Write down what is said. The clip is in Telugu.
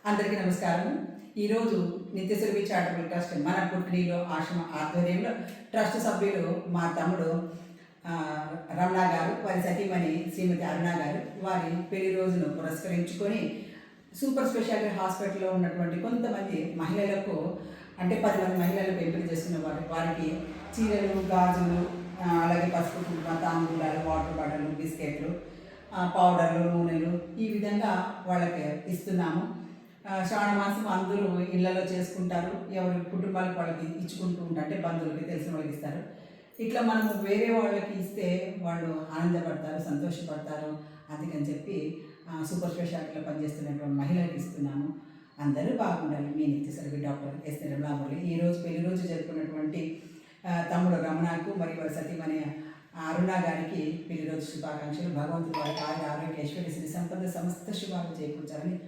అందరికీ నమస్కారం. ఈరోజు నిత్యశ్రీ చారిటబుల్ ట్రస్ట్ మన పుట్టినీలో ఆశ్రమ ఆధ్వర్యంలో ట్రస్ట్ సభ్యులు మా తమ్ముడు రమణ గారు, వారి సతీమణి శ్రీమతి అరుణ గారు వారి పెళ్లి రోజును పురస్కరించుకొని సూపర్ స్పెషాలిటీ హాస్పిటల్లో ఉన్నటువంటి కొంతమంది మహిళలకు అంటే 10 మంది మహిళలకు ఎంపిక చేసుకున్న వారికి చీరలు, గాజులు, అలాగే పసుపు, కుంకుమ, తాంబూలాలు, వాటర్ బాటిల్, బిస్కెట్లు, పౌడర్లు, నూనెలు ఈ విధంగా వాళ్ళకి ఇస్తున్నాము. శ్రావణ మాసం అందరూ ఇళ్లలో చేసుకుంటారు. ఎవరి కుటుంబాలకు వాళ్ళకి ఇచ్చుకుంటూ ఉంటారు, అంటే బంధువులకి తెలిసిన వాళ్ళకి ఇస్తారు. ఇట్లా మనము వేరే వాళ్ళకి ఇస్తే వాళ్ళు ఆనందపడతారు, సంతోషపడతారు. అందుకని చెప్పి సూపర్ స్పెషాలిటీలో పనిచేస్తున్నటువంటి మహిళలకు ఇస్తున్నాము. అందరూ బాగుండాలి. మీ నిత్యశ్రీ డాక్టర్ ఎస్ నిర్మలామురళి. ఈరోజు పెళ్లి రోజు జరుపుకున్నటువంటి తమ్ముడు రమణకు మరియు వారి సతీమణి అరుణ గారికి పెళ్లి రోజు శుభాకాంక్షలు. భగవంతుడు వారికి ఆరోగ్య ఐశ్వర్య శ్రీ సంపద సమస్త శుభాలు చేకూర్చాలని